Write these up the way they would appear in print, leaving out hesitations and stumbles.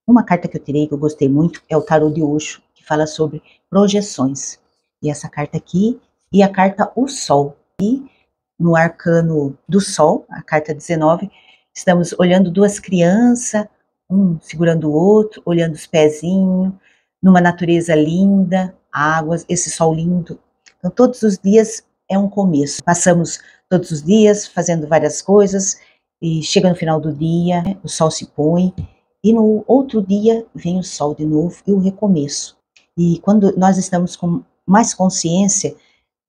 Uma carta que eu tirei, que eu gostei muito, é o Tarô de Osho, que fala sobre projeções. E essa carta aqui, e a carta O Sol. E no arcano do Sol, a carta 19, estamos olhando duas crianças, um segurando o outro, olhando os pezinhos, numa natureza linda, águas, esse sol lindo. Então, todos os dias é um começo. Passamos todos os dias fazendo várias coisas, e chega no final do dia, o sol se põe, e no outro dia vem o sol de novo e o recomeço. E quando nós estamos com mais consciência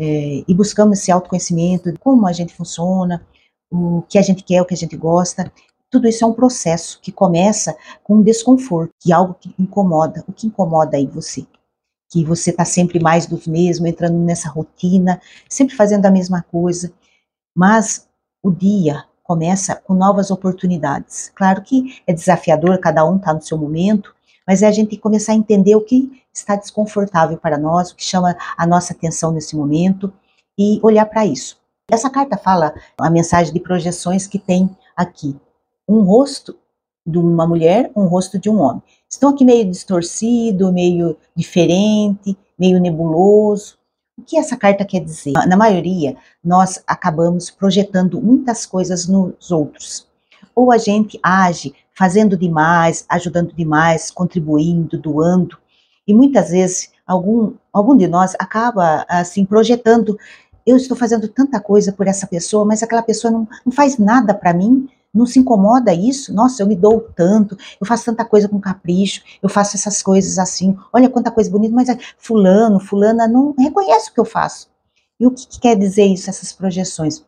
e buscamos esse autoconhecimento de como a gente funciona, o que a gente quer, o que a gente gosta, tudo isso é um processo que começa com um desconforto, que é algo que incomoda. O que incomoda aí você? Que você está sempre mais do mesmo, entrando nessa rotina, sempre fazendo a mesma coisa, mas o dia começa com novas oportunidades. Claro que é desafiador, cada um está no seu momento, mas é a gente começar a entender o que está desconfortável para nós, o que chama a nossa atenção nesse momento, e olhar para isso. Essa carta fala a mensagem de projeções que tem aqui. Um rosto de uma mulher, um rosto de um homem. Estão aqui meio distorcido, meio diferente, meio nebuloso. O que essa carta quer dizer? Na maioria, nós acabamos projetando muitas coisas nos outros. Ou a gente age fazendo demais, ajudando demais, contribuindo, doando. E muitas vezes, algum de nós acaba assim projetando, eu estou fazendo tanta coisa por essa pessoa, mas aquela pessoa não faz nada para mim, não se incomoda isso? Nossa, eu me dou tanto, eu faço tanta coisa com capricho, eu faço essas coisas assim, olha quanta coisa bonita, mas fulana não reconhece o que eu faço. E o que quer dizer isso, essas projeções?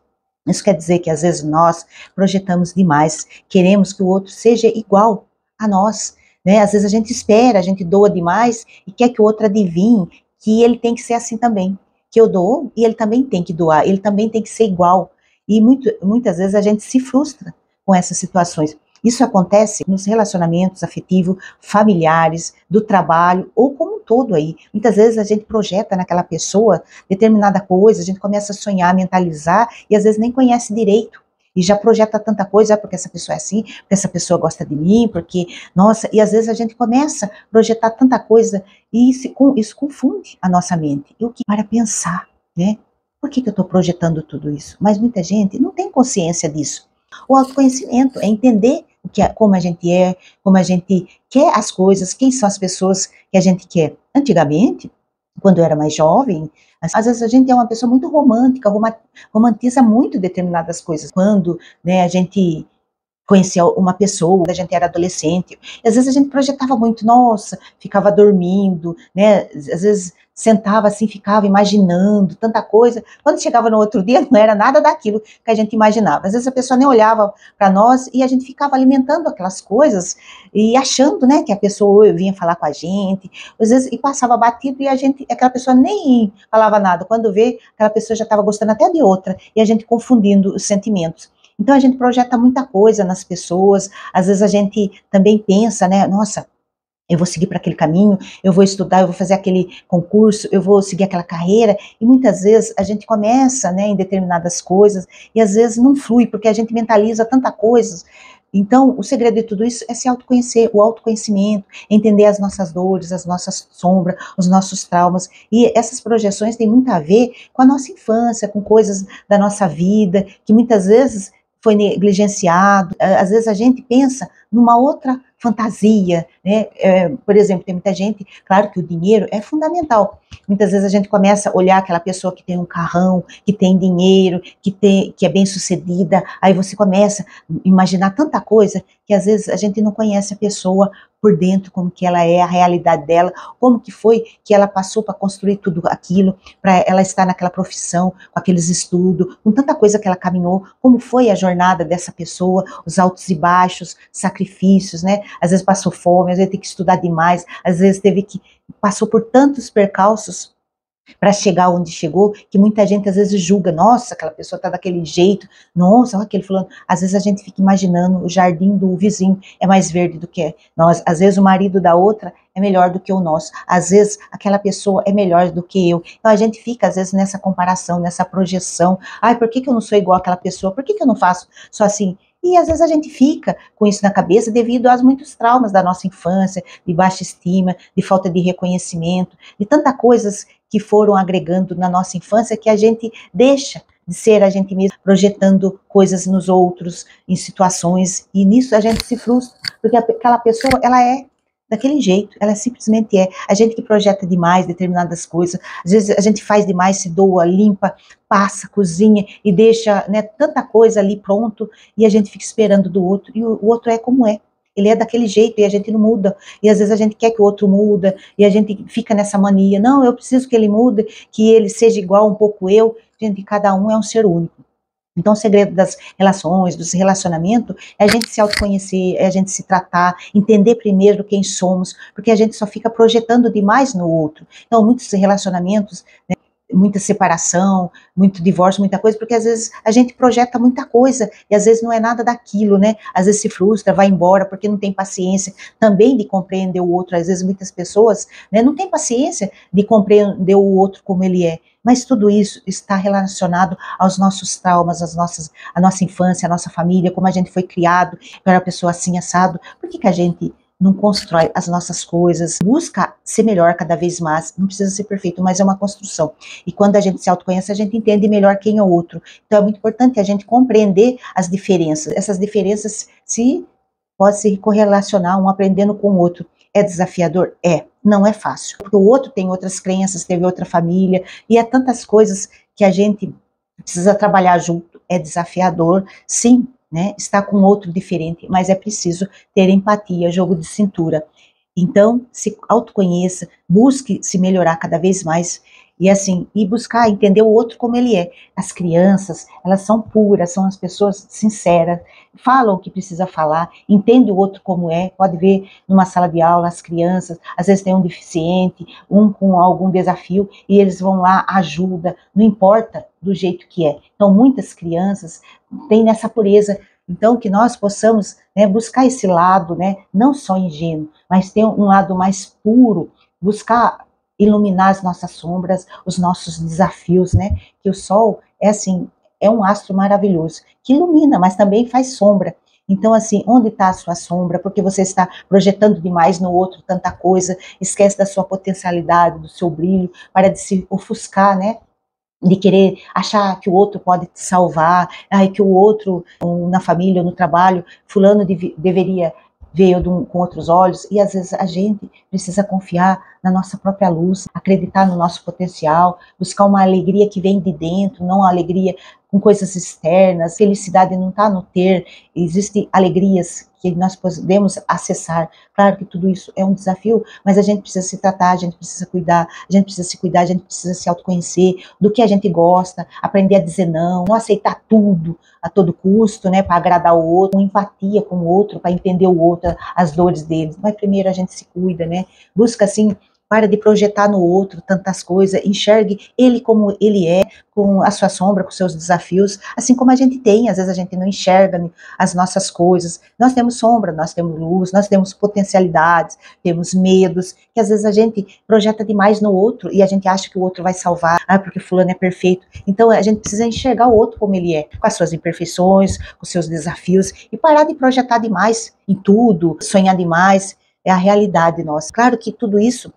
Isso quer dizer que às vezes nós projetamos demais, queremos que o outro seja igual a nós, né? Às vezes a gente espera, a gente doa demais e quer que o outro adivinhe que ele tem que ser assim também, que eu dou e ele também tem que doar, ele também tem que ser igual. E muitas vezes a gente se frustra com essas situações. Isso acontece nos relacionamentos afetivos, familiares, do trabalho ou como um todo aí. Muitas vezes a gente projeta naquela pessoa determinada coisa, a gente começa a sonhar, mentalizar e às vezes nem conhece direito. E já projeta tanta coisa, porque essa pessoa é assim, porque essa pessoa gosta de mim, porque, nossa, e às vezes a gente começa a projetar tanta coisa e isso confunde a nossa mente. E o que para pensar, né? Por que eu estou projetando tudo isso? Mas muita gente não tem consciência disso. O autoconhecimento é entender como a gente é, como a gente quer as coisas, quem são as pessoas que a gente quer. Antigamente, quando eu era mais jovem, às vezes a gente é uma pessoa muito romântica, romantiza muito determinadas coisas. Quando, né, a gente conhecia uma pessoa, a gente era adolescente, e às vezes a gente projetava muito, nossa, ficava dormindo, né, às vezes sentava assim, ficava imaginando tanta coisa, quando chegava no outro dia não era nada daquilo que a gente imaginava, às vezes a pessoa nem olhava para nós e a gente ficava alimentando aquelas coisas e achando, né, que a pessoa vinha falar com a gente, às vezes e passava batido e aquela pessoa nem falava nada, quando vê, aquela pessoa já estava gostando até de outra, e a gente confundindo os sentimentos. Então a gente projeta muita coisa nas pessoas, às vezes a gente também pensa, né, nossa, eu vou seguir para aquele caminho, eu vou estudar, eu vou fazer aquele concurso, eu vou seguir aquela carreira, e muitas vezes a gente começa, né, em determinadas coisas, e às vezes não flui, porque a gente mentaliza tanta coisa. Então, o segredo de tudo isso é se autoconhecer, o autoconhecimento, entender as nossas dores, as nossas sombras, os nossos traumas, e essas projeções têm muito a ver com a nossa infância, com coisas da nossa vida, que muitas vezes foi negligenciado, às vezes a gente pensa numa outra fantasia, né? Por exemplo, tem muita gente, claro que o dinheiro é fundamental, muitas vezes a gente começa a olhar aquela pessoa que tem um carrão, que tem dinheiro, que é bem sucedida, aí você começa a imaginar tanta coisa, que às vezes a gente não conhece a pessoa por dentro, como que ela é, a realidade dela, como que foi que ela passou para construir tudo aquilo, para ela estar naquela profissão, com aqueles estudos, com tanta coisa que ela caminhou, como foi a jornada dessa pessoa, os altos e baixos, sacrifícios, né? Às vezes passou fome, às vezes teve que estudar demais, às vezes passou por tantos percalços para chegar onde chegou, que muita gente às vezes julga, nossa, aquela pessoa está daquele jeito, nossa, olha aquele fulano, às vezes a gente fica imaginando o jardim do vizinho é mais verde do que nós, às vezes o marido da outra é melhor do que o nosso, às vezes aquela pessoa é melhor do que eu, então a gente fica às vezes nessa comparação, nessa projeção, ai, por que eu não sou igual àquela pessoa, por que eu não faço só assim? E às vezes a gente fica com isso na cabeça devido aos muitos traumas da nossa infância, de baixa estima, de falta de reconhecimento, de tantas coisas que foram agregando na nossa infância que a gente deixa de ser a gente mesmo, projetando coisas nos outros, em situações, e nisso a gente se frustra, porque aquela pessoa, ela é daquele jeito, ela simplesmente é. A gente que projeta demais determinadas coisas, às vezes a gente faz demais, se doa, limpa, passa, cozinha e deixa, né, tanta coisa ali pronto, e a gente fica esperando do outro, e o outro é como é. Ele é daquele jeito e a gente não muda, e às vezes a gente quer que o outro muda, e a gente fica nessa mania, não, eu preciso que ele mude, que ele seja igual um pouco eu. Gente, cada um é um ser único. Então, o segredo das relações, dos relacionamentos, é a gente se autoconhecer, é a gente se tratar, entender primeiro quem somos, porque a gente só fica projetando demais no outro. Então, muitos relacionamentos, né, muita separação, muito divórcio, muita coisa, porque às vezes a gente projeta muita coisa, e às vezes não é nada daquilo, né? Às vezes se frustra, vai embora, porque não tem paciência também de compreender o outro. Às vezes muitas pessoas, né, não têm paciência de compreender o outro como ele é. Mas tudo isso está relacionado aos nossos traumas, a nossa infância, a nossa família, como a gente foi criado, para a pessoa assim assado. Por que a gente não constrói as nossas coisas, busca ser melhor cada vez mais, não precisa ser perfeito, mas é uma construção. E quando a gente se autoconhece, a gente entende melhor quem é o outro. Então é muito importante a gente compreender as diferenças. Essas diferenças pode se correlacionar um aprendendo com o outro. É desafiador? É. Não é fácil. Porque o outro tem outras crenças, teve outra família, e é tantas coisas que a gente precisa trabalhar junto. É desafiador, sim, né? Está com outro diferente, mas é preciso ter empatia, jogo de cintura. Então, se autoconheça, busque se melhorar cada vez mais, e assim, e buscar entender o outro como ele é. As crianças, elas são puras, são as pessoas sinceras, falam o que precisa falar, entende o outro como é. Pode ver numa sala de aula as crianças, às vezes tem um deficiente, um com algum desafio, e eles vão lá, ajuda, não importa do jeito que é. Então, muitas crianças têm nessa pureza. Então, que nós possamos, né, buscar esse lado, né, não só ingênuo, mas ter um lado mais puro, buscar iluminar as nossas sombras, os nossos desafios, né, que o sol é assim, é um astro maravilhoso, que ilumina, mas também faz sombra. Então, assim, onde está a sua sombra? Porque você está projetando demais no outro tanta coisa, esquece da sua potencialidade, do seu brilho, para de se ofuscar, né, de querer achar que o outro pode te salvar, que o outro, na família, no trabalho, fulano deveria ver eu com outros olhos, e às vezes a gente precisa confiar na nossa própria luz, acreditar no nosso potencial, buscar uma alegria que vem de dentro, não uma alegria com coisas externas. Felicidade não está no ter, existem alegrias que nós podemos acessar. Claro que tudo isso é um desafio, mas a gente precisa se tratar, a gente precisa cuidar, a gente precisa se cuidar, a gente precisa se autoconhecer, do que a gente gosta, aprender a dizer não, não aceitar tudo a todo custo, né, para agradar o outro, com empatia com o outro, para entender o outro, as dores dele. Mas primeiro a gente se cuida, né, busca assim, para de projetar no outro tantas coisas, enxergue ele como ele é, com a sua sombra, com seus desafios, assim como a gente tem. Às vezes a gente não enxerga as nossas coisas, nós temos sombra, nós temos luz, nós temos potencialidades, temos medos, que às vezes a gente projeta demais no outro, e a gente acha que o outro vai salvar, porque fulano é perfeito. Então a gente precisa enxergar o outro como ele é, com as suas imperfeições, com os seus desafios, e parar de projetar demais em tudo, sonhar demais. É a realidade nossa. Claro que tudo isso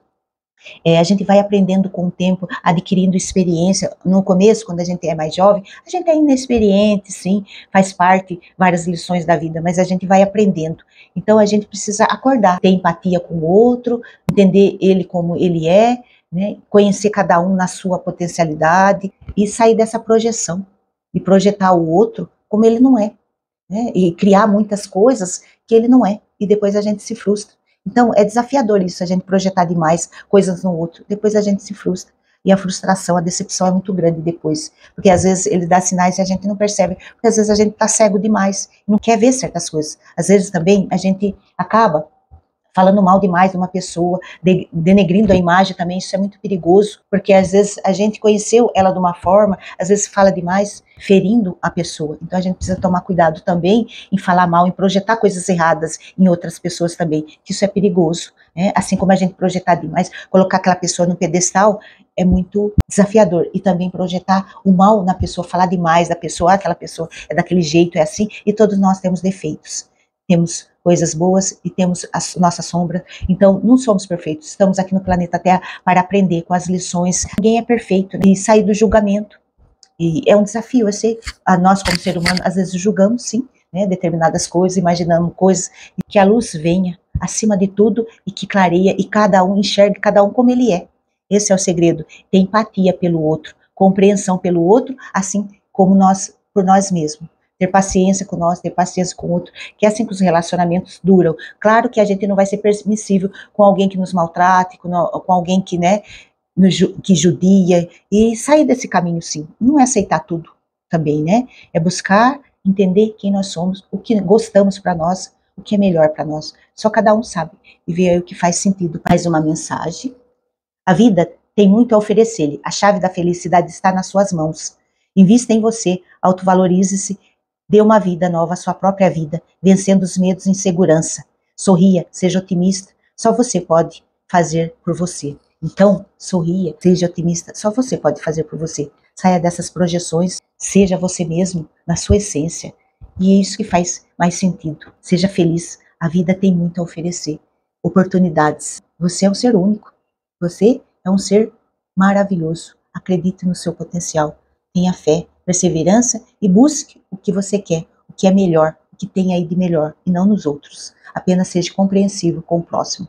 a gente vai aprendendo com o tempo, adquirindo experiência. No começo, quando a gente é mais jovem, a gente é inexperiente, sim, faz parte várias lições da vida, mas a gente vai aprendendo. Então a gente precisa acordar, ter empatia com o outro, entender ele como ele é, né, conhecer cada um na sua potencialidade e sair dessa projeção, e projetar o outro como ele não é, né, e criar muitas coisas que ele não é, e depois a gente se frustra. Então, é desafiador isso, a gente projetar demais coisas no outro, depois a gente se frustra. E a frustração, a decepção é muito grande depois, porque às vezes ele dá sinais e a gente não percebe, porque às vezes a gente está cego demais, não quer ver certas coisas. Às vezes também a gente acaba falando mal demais de uma pessoa, denegrindo a imagem também, isso é muito perigoso, porque às vezes a gente conheceu ela de uma forma, às vezes fala demais, ferindo a pessoa. Então a gente precisa tomar cuidado também em falar mal, em projetar coisas erradas em outras pessoas também, que isso é perigoso, né? Assim como a gente projetar demais, colocar aquela pessoa no pedestal, é muito desafiador. E também projetar o mal na pessoa, falar demais da pessoa, aquela pessoa é daquele jeito, é assim, e todos nós temos defeitos. Temos coisas boas e temos a nossa sombra. Então, não somos perfeitos. Estamos aqui no planeta Terra para aprender com as lições. Ninguém é perfeito, né? E sair do julgamento. E é um desafio, eu sei. A nós, como ser humano, às vezes julgamos, sim, né, determinadas coisas, imaginando coisas, e que a luz venha acima de tudo e que clareia e cada um enxergue cada um como ele é. Esse é o segredo. Ter empatia pelo outro, compreensão pelo outro, assim como nós por nós mesmos. Ter paciência com nós, ter paciência com o outro, que é assim que os relacionamentos duram. Claro que a gente não vai ser permissível com alguém que nos maltrate, com alguém que, né, que judia, e sair desse caminho, sim. Não é aceitar tudo também, né? É buscar entender quem nós somos, o que gostamos para nós, o que é melhor para nós. Só cada um sabe e vê aí o que faz sentido. Mais uma mensagem. A vida tem muito a oferecer-lhe. A chave da felicidade está nas suas mãos. Invista em você, autovalorize-se, dê uma vida nova à sua própria vida, vencendo os medos e insegurança. Sorria, seja otimista, só você pode fazer por você. Então, sorria, seja otimista, só você pode fazer por você. Saia dessas projeções, seja você mesmo, na sua essência. E é isso que faz mais sentido. Seja feliz, a vida tem muito a oferecer. Oportunidades. Você é um ser único. Você é um ser maravilhoso. Acredite no seu potencial. Tenha fé, perseverança e busque o que você quer, o que é melhor, o que tem aí de melhor, e não nos outros. Apenas seja compreensivo com o próximo.